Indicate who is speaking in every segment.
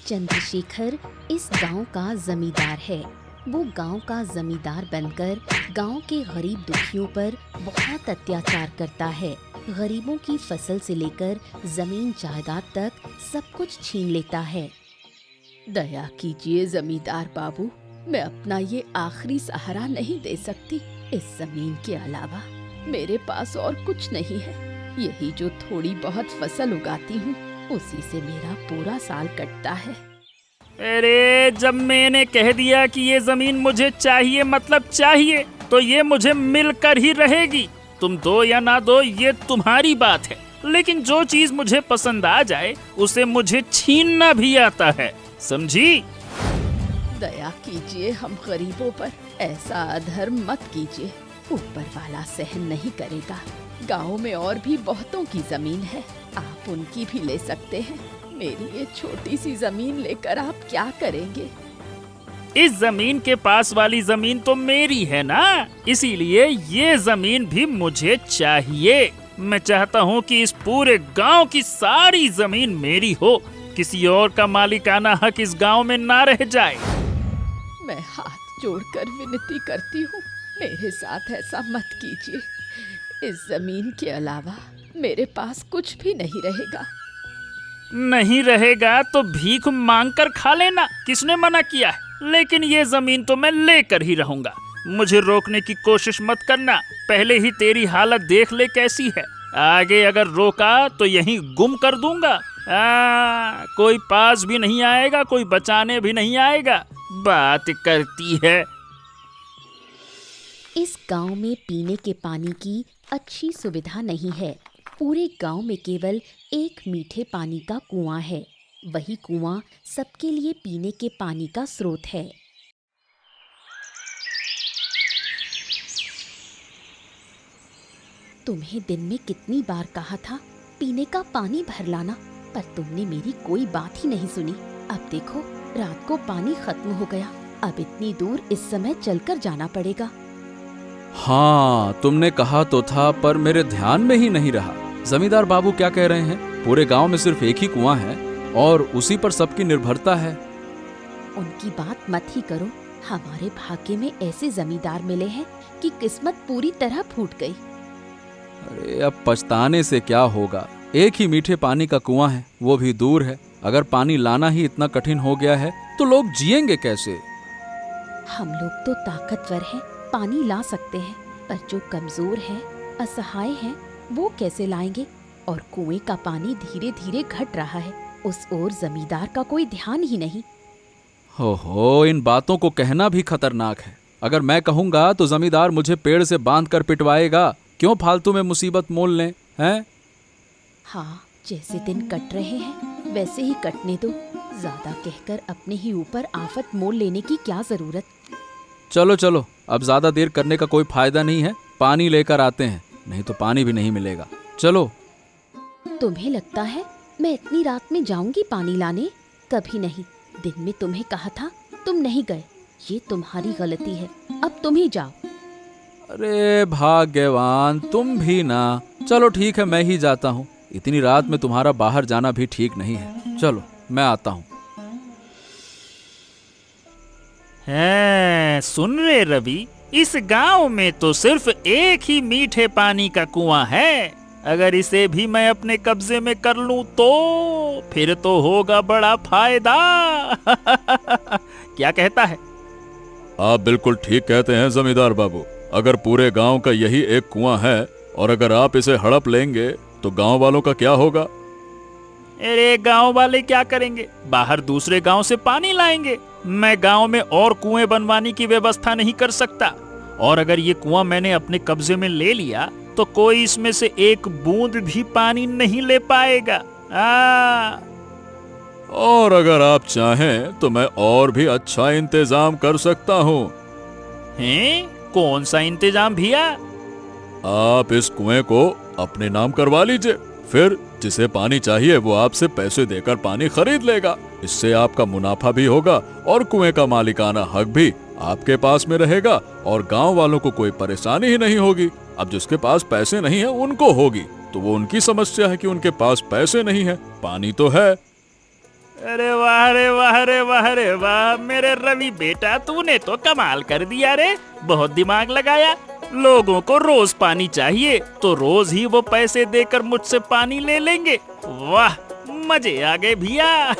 Speaker 1: चंद्रशेखर इस गांव का जमींदार है। वो गांव का जमींदार बनकर गांव के गरीब दुखियों पर बहुत अत्याचार करता है। गरीबों की फसल से लेकर जमीन जायदाद तक सब कुछ छीन लेता है। दया कीजिए जमींदार बाबू, मैं अपना ये आखिरी सहारा नहीं दे सकती। इस जमीन के अलावा मेरे पास और कुछ नहीं है। यही जो थोड़ी बहुत फसल उगाती हूँ उसी से मेरा पूरा साल कटता है।
Speaker 2: अरे जब मैंने कह दिया कि ये जमीन मुझे चाहिए मतलब चाहिए, तो ये मुझे मिलकर ही रहेगी। तुम दो या ना दो ये तुम्हारी बात है, लेकिन जो चीज मुझे पसंद आ जाए उसे मुझे छीनना भी आता है, समझी?
Speaker 1: दया कीजिए हम गरीबों पर, ऐसा अधर्म मत कीजिए। ऊपर वाला सहन नहीं करेगा। गांव में और भी बहुतों की जमीन है, आप उनकी भी ले सकते हैं। मेरी ये छोटी सी जमीन लेकर आप क्या करेंगे?
Speaker 2: इस जमीन के पास वाली जमीन तो मेरी है ना, इसीलिए ये जमीन भी मुझे चाहिए। मैं चाहता हूँ कि इस पूरे गांव की सारी जमीन मेरी हो, किसी और का मालिकाना हक इस गांव में ना रह जाए।
Speaker 1: मैं हाथ जोड़कर विनती करती हूँ, मेरे साथ ऐसा मत कीजिए। इस जमीन के अलावा मेरे पास कुछ भी नहीं रहेगा।
Speaker 2: नहीं रहेगा तो भीख मांग कर खा लेना, किसने मना किया है? लेकिन ये जमीन तो मैं लेकर ही रहूंगा। मुझे रोकने की कोशिश मत करना, पहले ही तेरी हालत देख ले कैसी है। आगे अगर रोका तो यहीं गुम कर दूंगा। कोई पास भी नहीं आएगा, कोई बचाने भी नहीं आएगा। बात करती है।
Speaker 1: इस गांव में पीने के पानी की अच्छी सुविधा नहीं है। पूरे गांव में केवल एक मीठे पानी का कुआं है। वही कुआं सबके लिए पीने के पानी का स्रोत है। तुम्हें दिन में कितनी बार कहा था पीने का पानी भर लाना, पर तुमने मेरी कोई बात ही नहीं सुनी। अब देखो रात को पानी खत्म हो गया। अब इतनी दूर इस समय चलकर जाना पड़ेगा।
Speaker 3: हाँ, तुमने कहा तो था, पर मेरे ध्यान में ही नहीं रहा। जमींदार बाबू क्या कह रहे हैं? पूरे गांव में सिर्फ एक ही कुआं है और उसी पर सबकी निर्भरता है।
Speaker 1: उनकी बात मत ही करो। हमारे भाग्य में ऐसे जमींदार मिले हैं कि किस्मत पूरी तरह फूट गई।
Speaker 3: अरे अब पछताने से क्या होगा? एक ही मीठे पानी का कुआं है, वो भी दूर है। अगर पानी लाना ही इतना कठिन हो गया है तो लोग जिएंगे कैसे?
Speaker 1: हम लोग तो ताकतवर हैं, पानी ला सकते हैं, पर जो कमजोर हैं, असहाय हैं, वो कैसे लाएंगे? और कुएं का पानी धीरे धीरे घट रहा है, उस ओर जमींदार का कोई ध्यान ही नहीं।
Speaker 3: हो, इन बातों को कहना भी खतरनाक है। अगर मैं कहूंगा तो जमींदार मुझे पेड़ से बांध कर पिटवाएगा। क्यों फालतू में मुसीबत मोल लें, हैं?
Speaker 1: हाँ, जैसे दिन कट रहे हैं वैसे ही कटने दो। ज्यादा कहकर अपने ही ऊपर आफत मोल लेने की क्या जरूरत?
Speaker 3: चलो चलो, अब ज्यादा देर करने का कोई फायदा नहीं है। पानी लेकर आते हैं, नहीं तो पानी भी नहीं मिलेगा। चलो।
Speaker 1: तुम्हें लगता है मैं इतनी रात में जाऊंगी पानी लाने? कभी नहीं। दिन में तुम्हें कहा था, तुम नहीं गए। ये तुम्हारी गलती है, अब तुम ही जाओ।
Speaker 3: अरे भाग्यवान, तुम भी ना। चलो ठीक है, मैं ही जाता हूँ। इतनी रात में तुम्हारा बाहर जाना भी ठीक नहीं है। चलो मैं आता हूँ।
Speaker 2: हैं, सुन रे रवि, इस गांव में तो सिर्फ एक ही मीठे पानी का कुआं है। अगर इसे भी मैं अपने कब्जे में कर लूं तो फिर तो होगा बड़ा फायदा। क्या कहता है?
Speaker 4: आप बिल्कुल ठीक कहते हैं जमींदार बाबू। अगर पूरे गांव का यही एक कुआं है और अगर आप इसे हड़प लेंगे तो गांव वालों का क्या होगा?
Speaker 2: अरे गांव वाले क्या करेंगे? बाहर दूसरे गांव से पानी लाएंगे। मैं गांव में और कुएं बनवाने की व्यवस्था नहीं कर सकता। और अगर ये कुआं मैंने अपने कब्जे में ले लिया तो कोई इसमें से एक बूंद भी पानी नहीं ले पाएगा।
Speaker 4: और अगर आप चाहें तो मैं और भी अच्छा इंतजाम कर सकता हूँ।
Speaker 2: हैं? कौन सा इंतजाम भैया?
Speaker 4: आप इस कुएं को अपने नाम करवा लीजिए, फिर जिसे पानी चाहिए वो आपसे पैसे देकर पानी खरीद लेगा। इससे आपका मुनाफा भी होगा और कुएं का मालिकाना हक भी आपके पास में रहेगा और गांव वालों को कोई परेशानी ही नहीं होगी। अब जिसके पास पैसे नहीं है उनको होगी, तो वो उनकी समस्या है कि उनके पास पैसे नहीं है, पानी तो है।
Speaker 2: अरे वाह रे वाह रे वाह रे वाह, मेरे रवि बेटा तूने तो कमाल कर दिया रे, बहुत दिमाग लगाया। लोगों को रोज पानी चाहिए तो रोज ही वो पैसे देकर मुझसे पानी ले लेंगे। वाह, मजे आ गए भैया।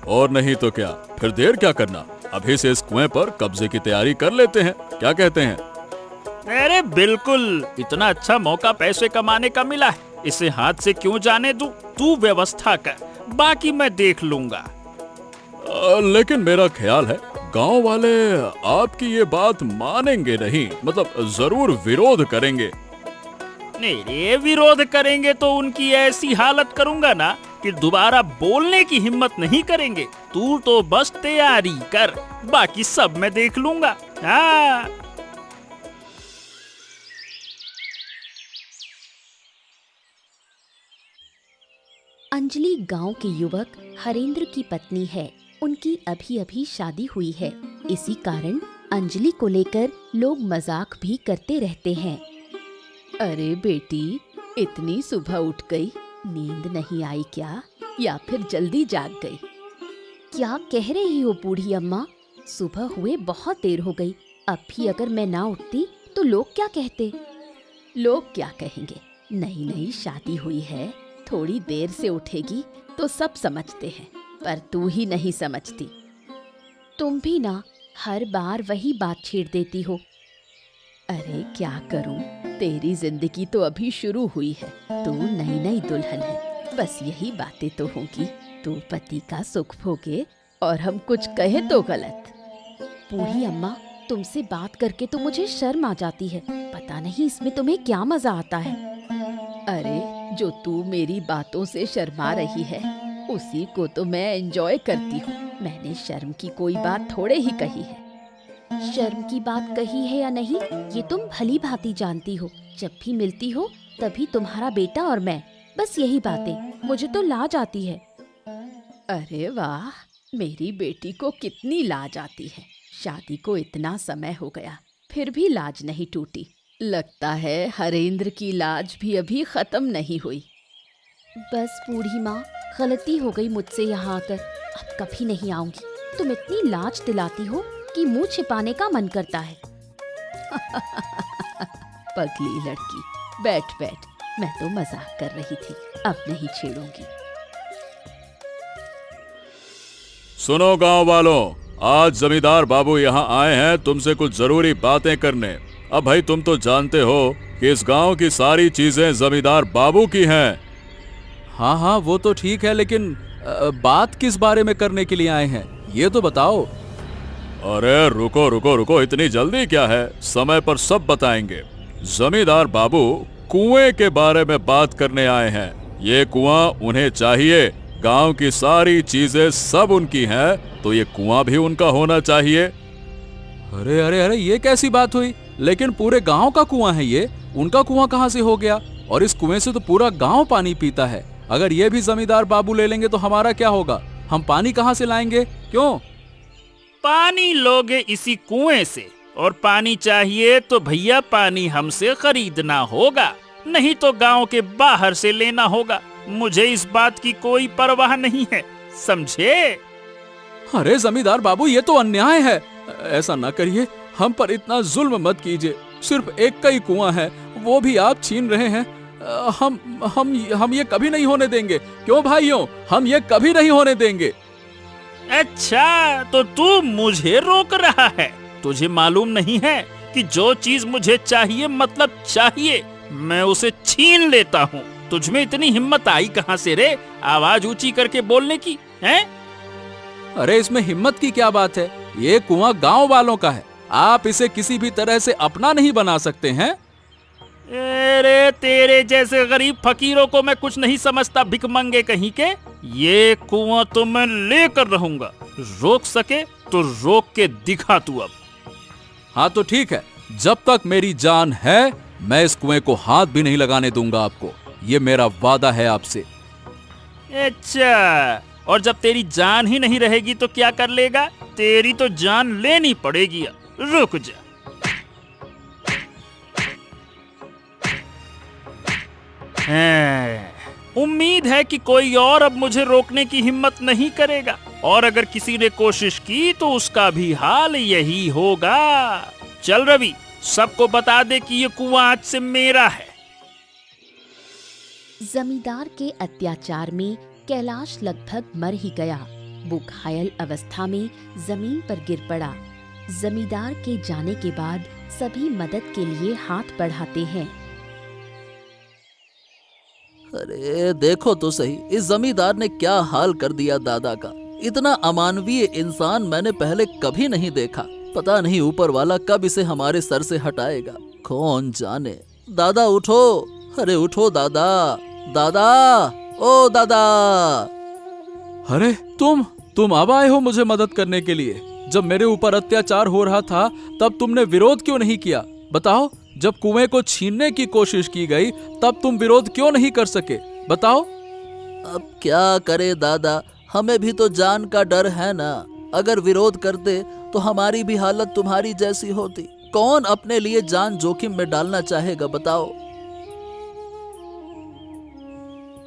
Speaker 4: और नहीं तो क्या, फिर देर क्या करना, अभी से इस कुएं पर कब्जे की तैयारी कर लेते हैं, क्या कहते हैं?
Speaker 2: अरे बिल्कुल, इतना अच्छा मौका पैसे कमाने का मिला है, इसे हाथ से क्यों जाने दूं? तू व्यवस्था कर, बाकी मैं देख लूंगा।
Speaker 4: लेकिन मेरा ख्याल है गांव वाले आपकी ये बात मानेंगे नहीं, मतलब जरूर विरोध करेंगे।
Speaker 2: मेरे विरोध करेंगे तो उनकी ऐसी हालत करूंगा ना कि दोबारा बोलने की हिम्मत नहीं करेंगे। तू तो बस तैयारी कर, बाकी सब मैं देख लूंगा। हाँ।
Speaker 1: अंजलि गांव के युवक हरेंद्र की पत्नी है। उनकी अभी अभी शादी हुई है। इसी कारण अंजलि को लेकर लोग मजाक भी करते रहते हैं। अरे बेटी, इतनी सुबह उठ गई, नींद नहीं आई क्या, या फिर जल्दी जाग गई? क्या कह रही हो बूढ़ी अम्मा? सुबह हुए बहुत देर हो गई, अब भी अगर मैं ना उठती तो लोग क्या कहते? लोग क्या कहेंगे? नई नई शादी हुई है, थोड़ी देर से उठेगी तो सब समझते हैं, पर तू ही नहीं समझती। तुम भी ना हर बार वही बात छेड़ देती हो। अरे क्या करूं, तेरी जिंदगी तो अभी शुरू हुई है, तू नई नई दुल्हन है, बस यही बातें तो होंगी। तू पति का सुख भोगे और हम कुछ कहे तो गलत। बूढ़ी अम्मा, तुमसे बात करके तो मुझे शर्म आ जाती है, पता नहीं इसमें तुम्हें क्या मजा आता है। अरे जो तू मेरी बातों से शर्मा रही है, उसी को तो मैं एंजॉय करती हूँ। मैंने शर्म की कोई बात थोड़े ही कही है। शर्म की बात कही है या नहीं, ये तुम भली भांति जानती हो। जब भी मिलती हो तभी तुम्हारा बेटा और मैं, बस यही बातें, मुझे तो लाज आती है। अरे वाह, मेरी बेटी को कितनी लाज आती है। शादी को इतना समय हो गया, फिर भी लाज नहीं टूटी। लगता है हरेंद्र की लाज भी अभी खत्म नहीं हुई। बस बूढ़ी माँ, गलती हो गई मुझसे यहाँ आकर, अब कभी नहीं आऊंगी। तुम इतनी लाज दिलाती हो कि मुंह छिपाने का मन करता है। पगली लड़की, बैठ बैठ, मैं तो मजाक कर रही थी, अब नहीं छेड़ूंगी।
Speaker 4: सुनो गांव वालों, आज जमींदार बाबू यहाँ आए हैं तुमसे कुछ जरूरी बातें करने। अब भाई तुम तो जानते हो कि इस गांव की सारी चीजें जमींदार बाबू की हैं।
Speaker 3: हाँ हाँ, वो तो ठीक है, लेकिन बात किस बारे में करने के लिए आए हैं, ये तो बताओ।
Speaker 4: अरे रुको रुको रुको, इतनी जल्दी क्या है, समय पर सब बताएंगे। जमींदार बाबू कुएं के बारे में बात करने आए हैं। ये कुआं उन्हें चाहिए, गांव की सारी चीजें सब उनकी हैं, तो ये कुआं भी उनका होना चाहिए।
Speaker 3: अरे अरे अरे, ये कैसी बात हुई? लेकिन पूरे गांव का कुआं है ये, उनका कुआं कहाँ से हो गया? और इस कुएं से तो पूरा गांव पानी पीता है। अगर ये भी जमींदार बाबू ले लेंगे तो हमारा क्या होगा? हम पानी कहाँ से लाएंगे? क्यों?
Speaker 2: पानी लोगे इसी कुएं से, और पानी चाहिए तो भैया पानी हमसे खरीदना होगा, नहीं तो गांव के बाहर से लेना होगा। मुझे इस बात की कोई परवाह नहीं है, समझे?
Speaker 3: अरे जमींदार बाबू, ये तो अन्याय है, ऐसा ना करिए, हम पर इतना जुल्म मत कीजिए। सिर्फ एक का ही कुआं है, वो भी आप छीन रहे हैं। हम ये कभी नहीं होने देंगे। क्यों भाइयों, हम ये कभी नहीं होने देंगे।
Speaker 2: अच्छा, तो तू मुझे रोक रहा है? तुझे मालूम नहीं है कि जो चीज मुझे चाहिए मतलब चाहिए, मैं उसे छीन लेता हूँ। तुझमें इतनी हिम्मत आई कहाँ से रे, आवाज ऊंची करके बोलने की है?
Speaker 3: अरे इसमें हिम्मत की क्या बात है, ये कुआं गांव वालों का है, आप इसे किसी भी तरह से अपना नहीं बना सकते हैं।
Speaker 2: अरे तेरे जैसे गरीब फकीरों को मैं कुछ नहीं समझता, भिखमंगे कहीं के। ये कुआं तो मैं लेकर रहूंगा, रोक सके तो रोक के दिखा तू अब।
Speaker 3: हाँ तो ठीक है, जब तक मेरी जान है मैं इस कुएं को हाथ भी नहीं लगाने दूंगा आपको, ये मेरा वादा है आपसे।
Speaker 2: अच्छा, और जब तेरी जान ही नहीं रहेगी तो क्या कर लेगा? तेरी तो जान लेनी पड़ेगी। रुक जा। उम्मीद है कि कोई और अब मुझे रोकने की हिम्मत नहीं करेगा, और अगर किसी ने कोशिश की तो उसका भी हाल यही होगा। चल रवि, सबको बता दे कि ये कुआं आज से मेरा है।
Speaker 1: जमींदार के अत्याचार में कैलाश लगभग मर ही गया। वो घायल अवस्था में जमीन पर गिर पड़ा। जमींदार के जाने के बाद सभी मदद के लिए हाथ बढ़ाते हैं।
Speaker 5: अरे देखो तो सही, इस जमींदार ने क्या हाल कर दिया दादा का। इतना अमानवीय इंसान मैंने पहले कभी नहीं देखा। पता नहीं ऊपर वाला कब इसे हमारे सर से हटाएगा, कौन जाने। दादा उठो, अरे उठो दादा, दादा, ओ दादा।
Speaker 3: अरे तुम अब आए हो मुझे मदद करने के लिए। जब मेरे ऊपर अत्याचार हो रहा था तब तुमने विरोध क्यों नहीं किया? बताओ, जब कुएं को छीनने की कोशिश की गई तब तुम विरोध क्यों नहीं कर सके? बताओ।
Speaker 5: अब क्या करे दादा, हमें भी तो जान का डर है ना। अगर विरोध करते तो हमारी भी हालत तुम्हारी जैसी होती। कौन अपने लिए जान जोखिम में डालना चाहेगा, बताओ।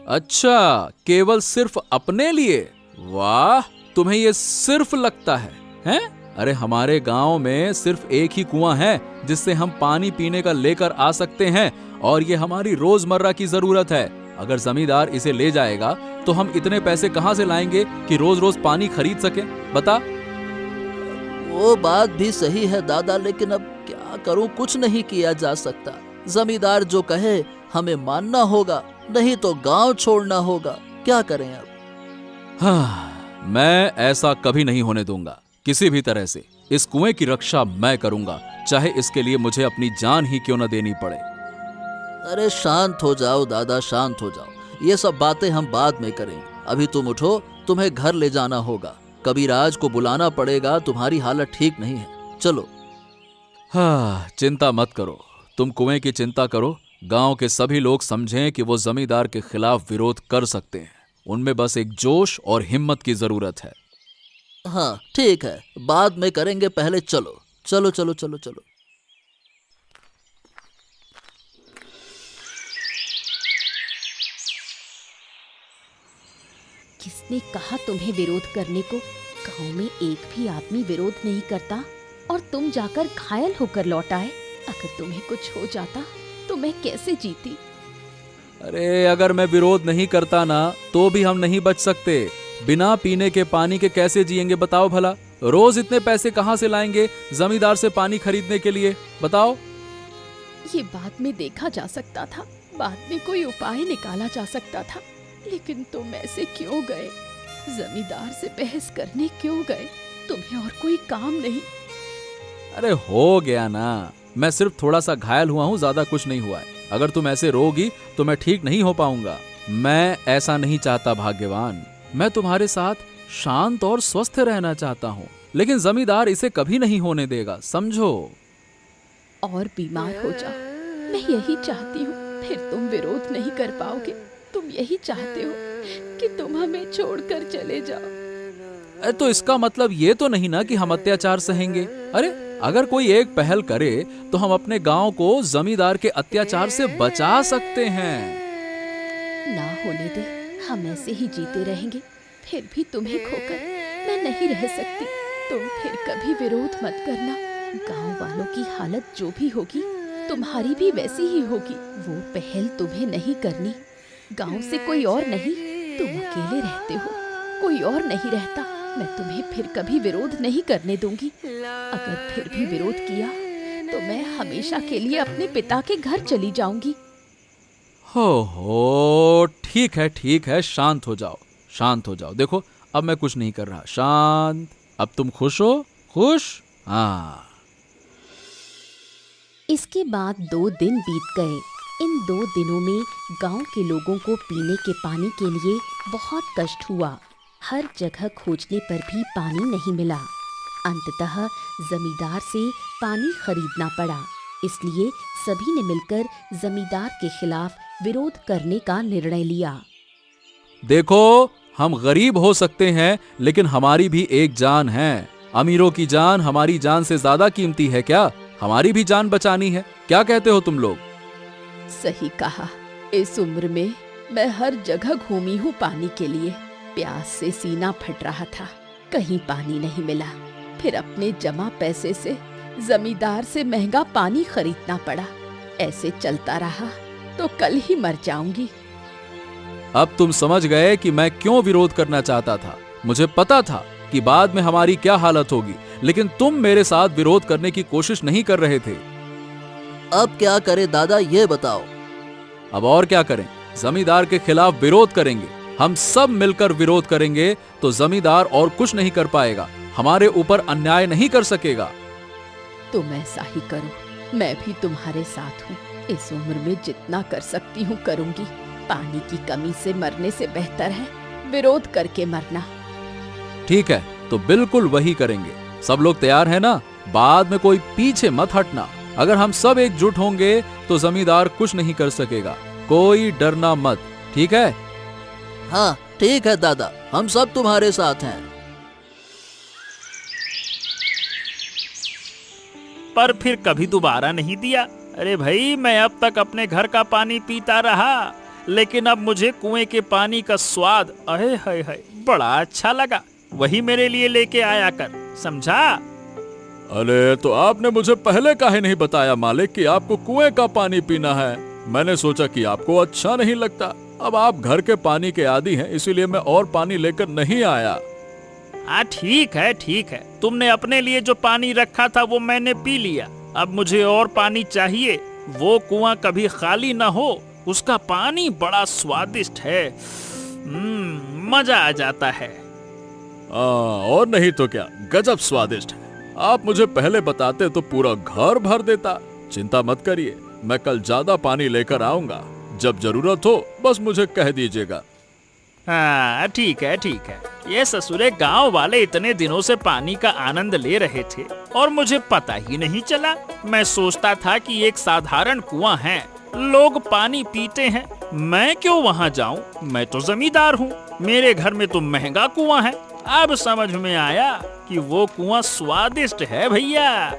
Speaker 3: अच्छा, केवल सिर्फ अपने लिए? वाह, तुम्हें ये सिर्फ लगता है, हैं? अरे हमारे गांव में सिर्फ एक ही कुआं है जिससे हम पानी पीने का लेकर आ सकते हैं, और ये हमारी रोजमर्रा की जरूरत है। अगर जमींदार इसे ले जाएगा तो हम इतने पैसे कहां से लाएंगे कि रोज रोज पानी खरीद सके? बता।
Speaker 5: वो बात भी सही है दादा, लेकिन अब क्या करूं, कुछ नहीं किया जा सकता। जमींदार जो कहे हमें मानना होगा, नहीं तो गांव छोड़ना होगा। क्या करें अब?
Speaker 3: हाँ, मैं ऐसा कभी नहीं होने दूंगा। किसी भी तरह से इस कुएं की रक्षा मैं करूंगा, चाहे इसके लिए मुझे अपनी जान ही क्यों न देनी पड़े।
Speaker 5: अरे शांत हो जाओ दादा, शांत हो जाओ। ये सब बातें हम बाद में करेंगे। अभी तुम उठो, तुम्हें घर ले जाना होगा। कबीराज को बुलाना पड़ेगा, तुम्हारी हालत ठीक नहीं है। चलो।
Speaker 3: हाँ, चिंता मत करो, तुम कुएं की चिंता करो। गांव के सभी लोग समझें कि वो जमींदार के खिलाफ विरोध कर सकते हैं। उनमें बस एक जोश और हिम्मत की जरूरत है।
Speaker 5: हाँ ठीक है, बाद में करेंगे, पहले चलो चलो चलो चलो चलो।
Speaker 1: किसने कहा तुम्हें विरोध करने को? गांव में एक भी आदमी विरोध नहीं करता, और तुम जाकर घायल होकर लौट आए। अगर तुम्हें कुछ हो जाता तो मैं कैसे जीती?
Speaker 3: अरे अगर मैं विरोध नहीं करता ना तो भी हम नहीं बच सकते। बिना पीने के पानी के कैसे जिएंगे बताओ भला? रोज इतने पैसे कहां से लाएंगे जमींदार से पानी खरीदने के लिए? बताओ।
Speaker 1: ये बाद में देखा जा सकता था, बाद में कोई उपाय निकाला जा सकता था, लेकिन तुम ऐसे क्यों गए? जमींदार से बहस करने क्यों गए? तुम्हें और कोई काम नहीं?
Speaker 3: अरे हो गया ना, मैं सिर्फ थोड़ा सा घायल हुआ हूँ, ज्यादा कुछ नहीं हुआ है। अगर तुम ऐसे रोगी तो मैं ठीक नहीं हो पाऊंगा। मैं ऐसा नहीं चाहता भाग्यवान। मैं तुम्हारे साथ शांत और स्वस्थ रहना चाहता हूँ, लेकिन जमींदार इसे कभी नहीं होने देगा, समझो।
Speaker 1: और बीमार हो जाओ, मैं यही चाहती हूँ। फिर तुम विरोध नहीं कर पाओगे। तुम यही चाहते हो कि तुम हमें छोड़कर चले जाओ।
Speaker 3: अरे तो इसका मतलब ये तो नहीं ना कि हम अत्याचार सहेंगे। अरे अगर कोई एक पहल करे तो हम अपने गांव को जमींदार के अत्याचार से बचा सकते हैं।
Speaker 1: ना होने दे, हम ऐसे ही जीते रहेंगे। फिर भी तुम्हें खोकर मैं नहीं रह सकती। तुम फिर कभी विरोध मत करना। गांव वालों की हालत जो भी होगी, तुम्हारी भी वैसी ही होगी। वो पहल तुम्हें नहीं करनी। गांव से कोई और नहीं, तुम अकेले रहते हो, कोई और नहीं रहता। मैं तुम्हें फिर कभी विरोध नहीं करने दूंगी। अगर फिर भी विरोध किया तो मैं हमेशा के लिए अपने पिता के घर चली जाऊंगी।
Speaker 3: हो, ठीक है, शांत हो जाओ, शांत हो जाओ। देखो अब मैं कुछ नहीं कर रहा, शांत। अब तुम खुश हो? खुश? हाँ।
Speaker 1: इसके बाद 2 दिन बीत गए। इन 2 दिनों में गांव के लोगों को पीने के पानी के लिए बहुत कष्ट हुआ। हर जगह खोजने पर भी पानी नहीं मिला। अंततः जमींदार से पानी खरीदना पड़ा। इसलिए सभी ने मिलकर जमींदार के खिलाफ विरोध करने का निर्णय लिया।
Speaker 3: देखो, हम गरीब हो सकते हैं, लेकिन हमारी भी एक जान है। अमीरों की जान हमारी जान से ज्यादा कीमती है क्या? हमारी भी जान बचानी है। क्या कहते हो तुम लोग?
Speaker 1: सही कहा। इस उम्र में मैं हर जगह घूमी हूँ पानी के लिए। प्यास से सीना फट रहा था, कहीं पानी नहीं मिला। फिर अपने जमा पैसे से जमींदार से महंगा पानी खरीदना पड़ा। ऐसे चलता रहा तो कल ही मर जाऊंगी।
Speaker 3: अब तुम समझ गए कि मैं क्यों विरोध करना चाहता था। मुझे पता था कि बाद में हमारी क्या हालत होगी, लेकिन तुम मेरे साथ विरोध करने की कोशिश नहीं कर रहे थे।
Speaker 5: अब क्या करे दादा, ये बताओ।
Speaker 3: अब और क्या करें, जमींदार के खिलाफ विरोध करेंगे। हम सब मिलकर विरोध करेंगे तो जमींदार और कुछ नहीं कर पाएगा, हमारे ऊपर अन्याय नहीं कर सकेगा।
Speaker 1: तुम ऐसा ही करो, मैं भी तुम्हारे साथ हूँ। इस उम्र में जितना कर सकती हूँ करूँगी। पानी की कमी से मरने से बेहतर है विरोध करके मरना।
Speaker 3: ठीक है, तो बिल्कुल वही करेंगे। सब लोग तैयार हैं ना? बाद में कोई पीछे मत हटना। अगर हम सब एकजुट होंगे तो जमींदार कुछ नहीं कर सकेगा। कोई डरना मत, ठीक है?
Speaker 5: हाँ ठीक है दादा, हम सब तुम्हारे साथ हैं।
Speaker 2: पर फिर कभी दोबारा नहीं दिया। अरे भाई, मैं अब तक अपने घर का पानी पीता रहा, लेकिन अब मुझे कुएं के पानी का स्वाद अहे हाय हाय बड़ा अच्छा लगा। वही मेरे लिए लेके आया कर, समझा?
Speaker 4: अरे तो आपने मुझे पहले काहे नहीं बताया मालिक कि आपको कुएं का पानी पीना है? मैंने सोचा कि आपको अच्छा नहीं लगता। अब आप घर के पानी के आदी हैं, इसीलिए मैं और पानी लेकर नहीं आया।
Speaker 2: हाँ ठीक है ठीक है, तुमने अपने लिए जो पानी रखा था वो मैंने पी लिया। अब मुझे और पानी चाहिए। वो कुआं कभी खाली ना हो, उसका पानी बड़ा स्वादिष्ट है। मजा आ जाता है।
Speaker 4: और नहीं तो क्या, गजब स्वादिष्ट है। आप मुझे पहले बताते तो पूरा घर भर देता। चिंता मत करिए, मैं कल ज्यादा पानी लेकर आऊंगा। जब जरूरत हो बस मुझे कह दीजिएगा।
Speaker 2: हाँ ठीक है ठीक है। ये ससुरे गांव वाले इतने दिनों से पानी का आनंद ले रहे थे और मुझे पता ही नहीं चला। मैं सोचता था कि एक साधारण कुआं है, लोग पानी पीते हैं, मैं क्यों वहां जाऊं? मैं तो जमींदार हूँ, मेरे घर में तो महंगा कुआं है। अब समझ में आया कि वो कुआं स्वादिष्ट है भैया।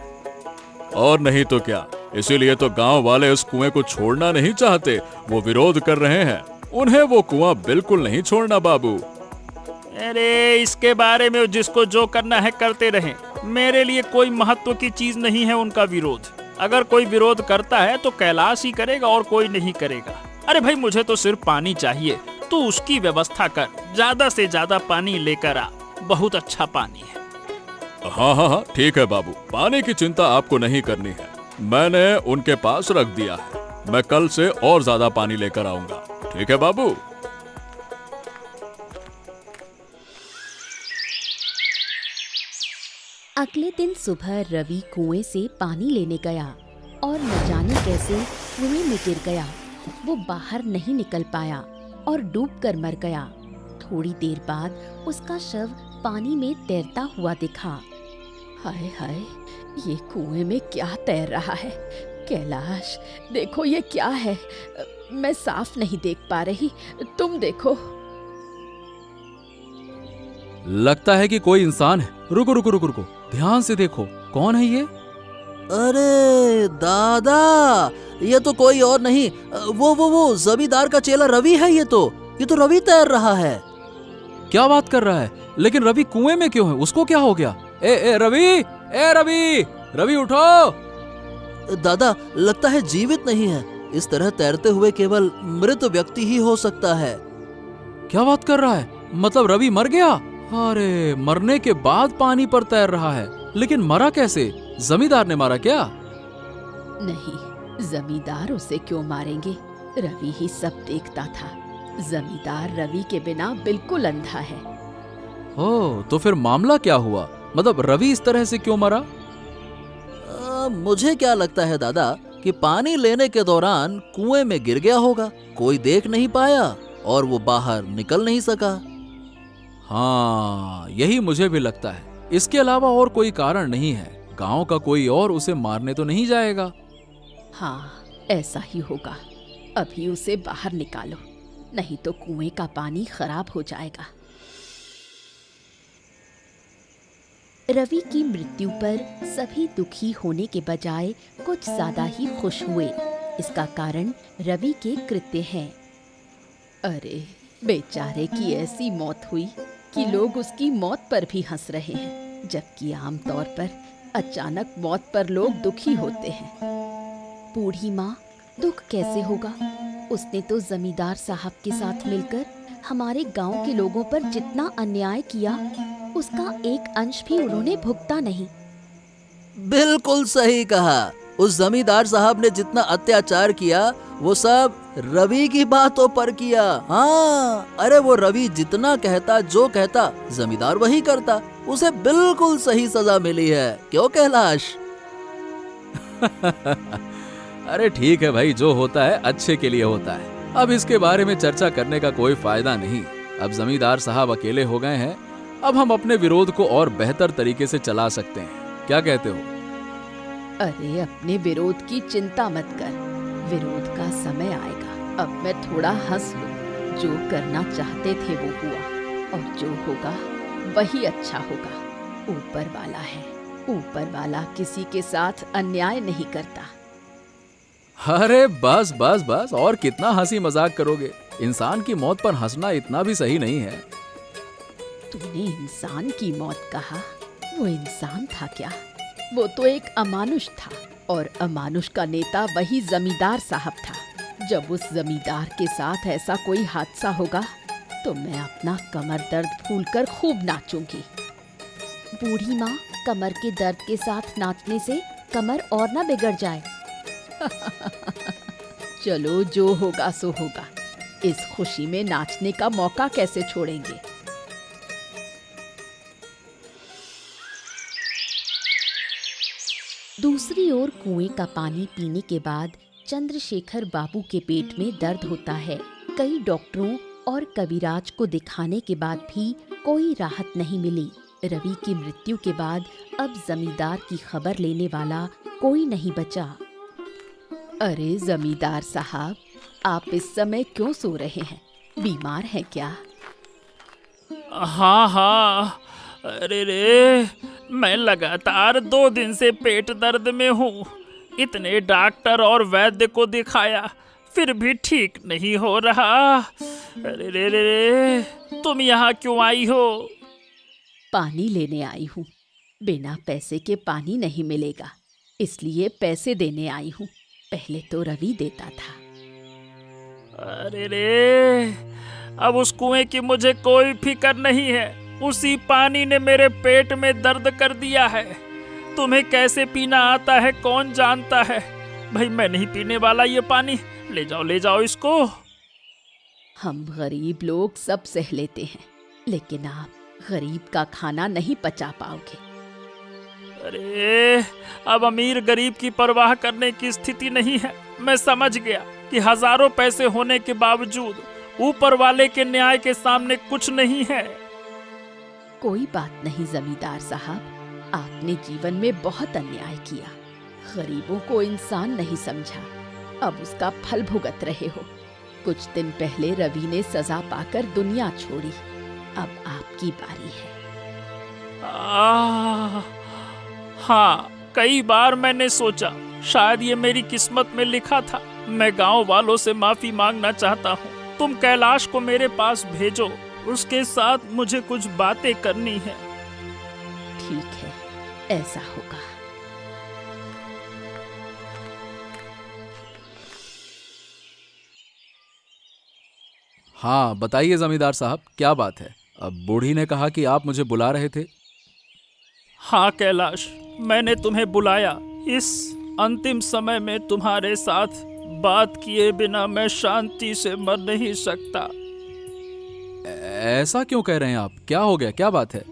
Speaker 4: और नहीं तो क्या, इसीलिए तो गांव वाले उस कुएं को छोड़ना नहीं चाहते। वो विरोध कर रहे हैं। उन्हें वो कुआं बिल्कुल नहीं छोड़ना बाबू।
Speaker 2: अरे इसके बारे में जिसको जो करना है करते रहें। मेरे लिए कोई महत्व की चीज नहीं है उनका विरोध। अगर कोई विरोध करता है तो कैलाश ही करेगा और कोई नहीं करेगा। अरे भाई, मुझे तो सिर्फ पानी चाहिए, तू उसकी व्यवस्था कर। ज्यादा से ज्यादा पानी लेकर आ, बहुत अच्छा पानी है।
Speaker 4: हाँ हाँ हाँ ठीक है बाबू, पानी की चिंता आपको नहीं करनी है। मैंने उनके पास रख दिया है। मैं कल से और ज्यादा पानी लेकर आऊंगा। ठीक है बाबू।
Speaker 1: अगले दिन सुबह रवि कुएं से पानी लेने गया और न जाने कैसे कुएं में गिर गया। वो बाहर नहीं निकल पाया और डूबकर मर गया। थोड़ी देर बाद उसका शव पानी में तैरता हुआ दिखा। हाय हाय, ये कुएं में क्या तैर रहा है? कैलाश, देखो ये क्या है? मैं साफ नहीं देख पा रही, तुम देखो।
Speaker 3: लगता है कि कोई इंसान है। रुको रुको रुको रुको, ध्यान से देखो, कौन है ये?
Speaker 5: अरे दादा, ये तो कोई और नहीं, वो जमींदार का चेला रवि है। ये तो रवि तैर रहा है।
Speaker 3: क्या बात कर रहा है? लेकिन रवि कुएं में क्यों है? उसको क्या हो गया? ए रवि, रवि उठो।
Speaker 5: दादा, लगता है जीवित नहीं है। इस तरह तैरते हुए केवल मृत व्यक्ति ही हो सकता है।
Speaker 3: क्या बात कर रहा है? मतलब रवि मर गया? अरे, मरने के बाद पानी पर तैर रहा है, लेकिन मरा कैसे? जमींदार ने मारा क्या?
Speaker 1: नहीं, जमींदार उसे क्यों मारेंगे? रवि ही सब देखता था। जमींदार रवि के बिना बिल्कुल अंधा है।
Speaker 3: ओह, तो फिर मामला क्या हुआ? मतलब रवि इस तरह से क्यों मरा?
Speaker 5: मुझे क्या लगता है दादा कि पानी लेने के दौरान कुएं में गिर गया होगा। कोई देख नहीं पाया और वो बाहर निकल नहीं सका।
Speaker 3: हाँ, यही मुझे भी लगता है। इसके अलावा और कोई कारण नहीं है। गांव का कोई और उसे मारने तो नहीं जाएगा।
Speaker 1: हाँ, ऐसा ही होगा। अभी उसे बाहर निकालो, नहीं तो कुएं का पानी खराब हो जाएगा। रवि की मृत्यु पर सभी दुखी होने के बजाय कुछ ज्यादा ही खुश हुए। इसका कारण रवि के कृत्य हैं। अरे बेचारे की ऐसी मौत हुई कि लोग उसकी मौत पर भी हंस रहे हैं, जबकि आमतौर पर अचानक मौत पर लोग दुखी होते हैं। बूढ़ी माँ, दुख कैसे होगा? उसने तो जमींदार साहब के साथ मिलकर हमारे गांव के लोगों पर जितना अन्याय किया, उसका एक अंश भी उन्होंने भुगता नहीं।
Speaker 5: बिल्कुल सही कहा। उस जमींदार साहब ने जितना अत्याचार किया वो सब रवि की बातों पर किया। हाँ, अरे वो रवि जितना कहता, जो कहता, जमींदार वही करता। उसे बिल्कुल सही सजा मिली है, क्यों कैलाश?
Speaker 3: अरे ठीक है भाई, जो होता है अच्छे के लिए होता है। अब इसके बारे में चर्चा करने का कोई फायदा नहीं। अब जमींदार साहब अकेले हो गए हैं, अब हम अपने विरोध को और बेहतर तरीके से चला सकते हैं। क्या कहते हो?
Speaker 1: अरे अपने विरोध की चिंता मत कर, विरोध का समय आएगा। अब मैं थोड़ा हंस लूं। जो करना चाहते थे वो हुआ, और जो होगा वही अच्छा होगा। ऊपर वाला है, ऊपर वाला किसी के साथ अन्याय नहीं करता।
Speaker 3: अरे बस बस बस, और कितना हंसी मजाक करोगे? इंसान की मौत पर हंसना इतना भी सही नहीं है।
Speaker 1: तूने इंसान की मौत कहा, वो इंसान था क्या? वो तो एक अमानुष था, और अमानुष का नेता वही जमींदार साहब था। जब उस जमींदार के साथ ऐसा कोई हादसा होगा तो मैं अपना कमर दर्द भूलकर खूब नाचूंगी। बूढ़ी माँ, कमर के दर्द के साथ नाचने से कमर और ना बिगड़ जाए। चलो, जो होगा सो होगा। इस खुशी में नाचने का मौका कैसे छोड़ेंगे? दूसरी ओर कुएं का पानी पीने के बाद चंद्रशेखर बाबू के पेट में दर्द होता है। कई डॉक्टरों और कविराज को दिखाने के बाद भी कोई राहत नहीं मिली। रवि की मृत्यु के बाद अब जमींदार की खबर लेने वाला कोई नहीं बचा। अरे जमींदार साहब, आप इस समय क्यों सो रहे हैं? बीमार हैं क्या?
Speaker 2: हाँ हाँ, अरे रे, मैं लगातार 2 दिन से पेट दर्द में हूँ। इतने डॉक्टर और वैद्य को दिखाया, फिर भी ठीक नहीं हो रहा। अरे रे रे रे, तुम यहाँ क्यों आई हो?
Speaker 1: पानी लेने आई हूँ। बिना पैसे के पानी नहीं मिलेगा, इसलिए पैसे देने आई हूँ। पहले तो रवि देता था।
Speaker 2: अरे रे, अब उस कुएं की मुझे कोई फिक्र नहीं है। उसी पानी ने मेरे पेट में दर्द कर दिया है। तुम्हें कैसे पीना आता है कौन जानता है। भाई, मैं नहीं पीने वाला ये पानी। ले जाओ इसको।
Speaker 1: हम गरीब लोग सब सह लेते हैं, लेकिन आप गरीब का खाना नहीं पचा पाओगे।
Speaker 2: अरे, अब अमीर गरीब की परवाह करने की स्थिति नहीं है। मैं समझ गया कि हजारों पैसे होने के बावजूद ऊपर वाले के न्याय के सामने कुछ नहीं है।
Speaker 1: कोई बात नहीं जमींदार साहब, आपने जीवन में बहुत अन्याय किया। गरीबों को इंसान नहीं समझा, अब उसका फल भुगत रहे हो। कुछ दिन पहले रवि ने सजा पाकर दुनिया छोड़ी, अब आपकी बारी है।
Speaker 2: हाँ, कई बार मैंने सोचा शायद ये मेरी किस्मत में लिखा था। मैं गांव वालों से माफी मांगना चाहता हूँ। तुम कैलाश को मेरे पास भेजो, उसके साथ मुझे कुछ बातें करनी है।
Speaker 1: ठीक है, ऐसा होगा।
Speaker 3: हाँ बताइए जमींदार साहब, क्या बात है? अब बूढ़ी ने कहा कि आप मुझे बुला रहे थे।
Speaker 2: हाँ कैलाश, मैंने तुम्हें बुलाया। इस अंतिम समय में तुम्हारे साथ बात किए बिना मैं शांति से मर नहीं सकता।
Speaker 3: ऐसा क्यों कह रहे हैं आप? क्या हो गया, क्या बात है?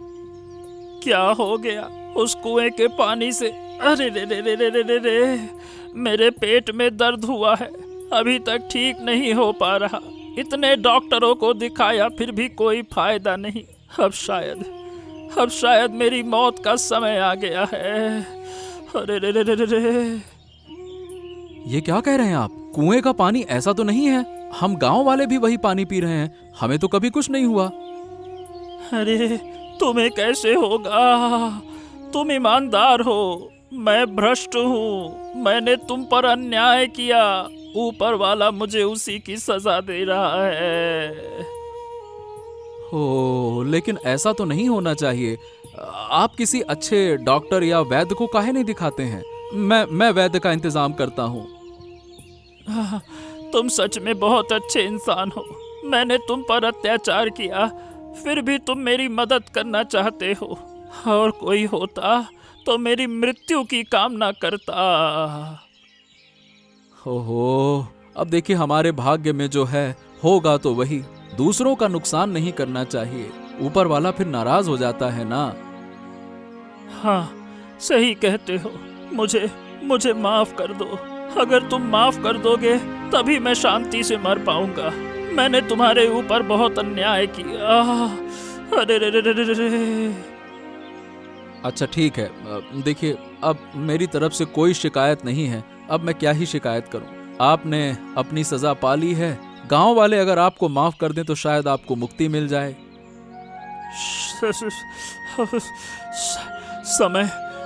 Speaker 2: क्या हो गया? उस कुएं के पानी से अरे रे रे रे रे रे रे रे, मेरे पेट में दर्द हुआ है। अभी तक ठीक नहीं हो पा रहा। इतने डॉक्टरों को दिखाया, फिर भी कोई फायदा नहीं। अब शायद मेरी मौत का समय आ गया है। अरे रे रे रे रे रे।
Speaker 3: ये क्या कह रहे हैं आप? कुएं का पानी ऐसा तो नहीं है। हम गांव वाले भी वही पानी पी रहे हैं, हमें तो कभी कुछ नहीं हुआ।
Speaker 2: अरे तुम्हें कैसे होगा? तुम ईमानदार हो, मैं भ्रष्ट हूँ। मैंने तुम पर अन्याय किया। ऊपर वाला मुझे उसी की सजा दे रहा है।
Speaker 3: हो, लेकिन ऐसा तो नहीं होना चाहिए। आप किसी अच्छे डॉक्टर या वैद्य को काहे नहीं दिखाते हैं? मैं वैद्य का इंतजाम करता हूँ।
Speaker 2: तुम सच में बहुत अच्छे इंसान हो। मैंने तुम पर अत्याचार किया, फिर भी तुम मेरी मदद करना चाहते हो। और कोई होता तो मेरी मृत्यु की कामना करता।
Speaker 3: ओहो, अब देखिए हमारे भाग्य में जो है होगा तो वही। दूसरों का नुकसान नहीं करना चाहिए, ऊपर वाला फिर नाराज हो जाता है ना।
Speaker 2: हाँ, सही कहते हो। मुझे माफ कर दो। अगर तुम माफ कर दोगे तभी मैं शांति से मर पाऊंगा। मैंने तुम्हारे ऊपर बहुत अन्याय किया। अरे रे रे रे रे रे।
Speaker 3: अच्छा ठीक है, देखिए अब मेरी तरफ से कोई शिकायत नहीं है। अब मैं क्या ही शिकायत करूं? आपने अपनी सजा पा ली है। गांव वाले अगर आपको माफ कर दें तो शायद आपको मुक्ति मिल जाए।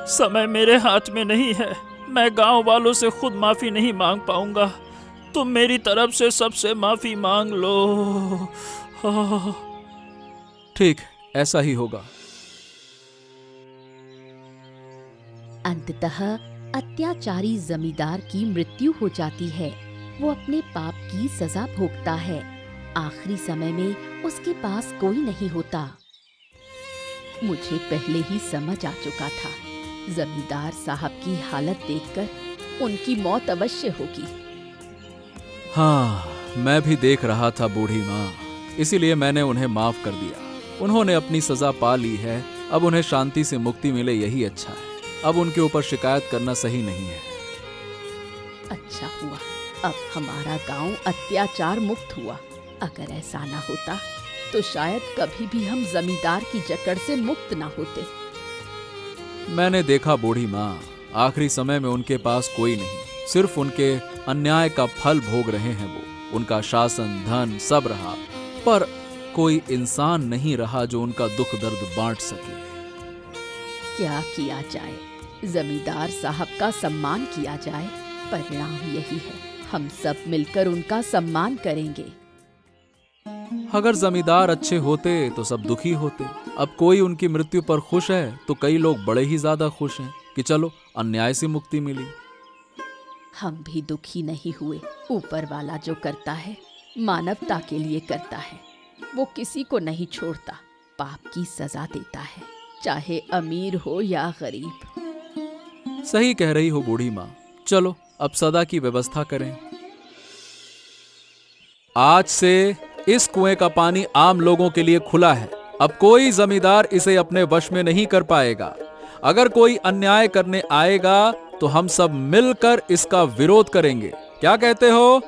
Speaker 2: समय मेरे हाथ में नहीं है। मैं गांव वालों से खुद माफी नहीं मांग पाऊंगा। तुम मेरी तरफ से सबसे माफी मांग लो।
Speaker 3: ठीक, ऐसा ही होगा।
Speaker 1: अंततः अत्याचारी जमींदार की मृत्यु हो जाती है। वो अपने पाप की सजा भोगता है। आखिरी समय में उसके पास कोई नहीं होता। मुझे पहले ही समझ आ चुका था, जमींदार साहब की हालत देखकर उनकी मौत अवश्य होगी।
Speaker 3: हाँ, मैं भी देख रहा था बूढ़ी माँ, इसीलिए मैंने उन्हें माफ कर दिया। उन्होंने अपनी सजा पा ली है, अब उन्हें शांति से मुक्ति मिले यही अच्छा है। अब उनके ऊपर शिकायत करना सही नहीं है।
Speaker 1: अच्छा हुआ, अब हमारा गांव अत्याचार मुक्त हुआ। अगर ऐसा ना होता तो शायद कभी भी हम जमींदार की जकड़ से मुक्त ना होते।
Speaker 3: मैंने देखा बूढ़ी माँ, आखिरी समय में उनके पास कोई नहीं, सिर्फ उनके अन्याय का फल भोग रहे हैं वो। उनका शासन, धन सब रहा, पर कोई इंसान नहीं रहा जो उनका दुख दर्द बांट सके।
Speaker 1: क्या किया जाए? जमींदार साहब का सम्मान किया जाए। परिणाम यही है, हम सब मिलकर उनका सम्मान करेंगे।
Speaker 3: अगर जमींदार अच्छे होते तो सब दुखी होते। अब कोई उनकी मृत्यु पर खुश है तो कई लोग बड़े ही ज्यादा खुश हैं कि चलो अन्याय से मुक्ति मिली।
Speaker 1: हम भी दुखी नहीं हुए। ऊपर वाला जो करता है मानवता के लिए करता है। वो किसी को नहीं छोड़ता, पाप की सजा देता है, चाहे अमीर हो या गरीब।
Speaker 3: सही कह रही हो बूढ़ी माँ। चलो अब सदा की व्यवस्था करें। आज से इस कुएं का पानी आम लोगों के लिए खुला है। अब कोई जमींदार इसे अपने वश में नहीं कर पाएगा। अगर कोई अन्याय करने आएगा तो हम सब मिलकर इसका विरोध करेंगे। क्या कहते हो?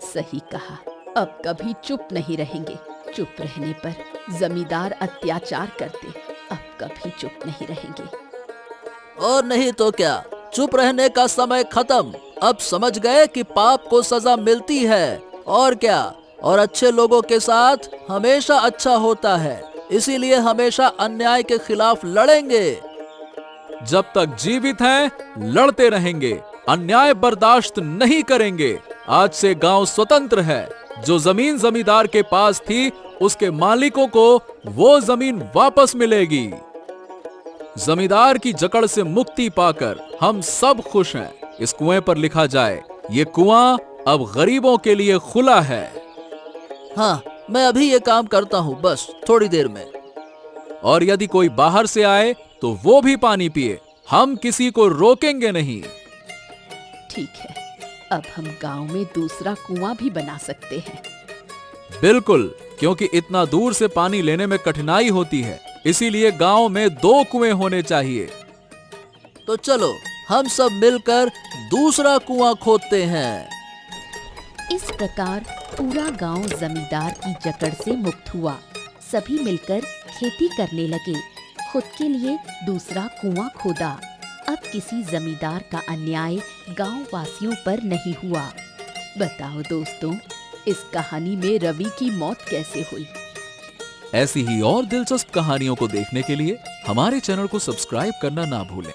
Speaker 1: सही कहा। अब कभी चुप नहीं रहेंगे। चुप रहने पर जमींदार अत्याचार करते। अब कभी चुप नहीं रहेंगे।
Speaker 5: और नहीं तो क्या, चुप रहने का समय खत्म। अब समझ गए कि पाप को सजा मिलती है। और क्या, और अच्छे लोगों के साथ हमेशा अच्छा होता है। इसीलिए हमेशा अन्याय के खिलाफ लड़ेंगे।
Speaker 3: जब तक जीवित हैं लड़ते रहेंगे, अन्याय बर्दाश्त नहीं करेंगे। आज से गांव स्वतंत्र है। जो जमीन जमींदार के पास थी उसके मालिकों को वो जमीन वापस मिलेगी। जमींदार की जकड़ से मुक्ति पाकर हम सब खुश हैं। इस कुएं पर लिखा जाए, ये कुआं अब गरीबों के लिए खुला है।
Speaker 5: हाँ, मैं अभी ये काम करता हूँ, बस थोड़ी देर में।
Speaker 3: और यदि कोई बाहर से आए तो वो भी पानी पिए। हम किसी को रोकेंगे नहीं।
Speaker 1: ठीक है, अब हम गांव में दूसरा कुआं भी बना सकते हैं।
Speaker 3: बिल्कुल, क्योंकि इतना दूर से पानी लेने में कठिनाई होती है, इसीलिए गांव में 2 कुएं होने चाहिए।
Speaker 5: तो चलो हम सब मिलकर दूसरा कुआं खोदते हैं।
Speaker 1: इस प्रकार पूरा गांव जमींदार की जकड़ से मुक्त हुआ। सभी मिलकर खेती करने लगे। खुद के लिए दूसरा कुआं खोदा। अब किसी जमींदार का अन्याय गांव वासियों पर नहीं हुआ। बताओ दोस्तों, इस कहानी में रवि की मौत कैसे हुई?
Speaker 3: ऐसी ही और दिलचस्प कहानियों को देखने के लिए हमारे चैनल को सब्सक्राइब करना ना भूलें।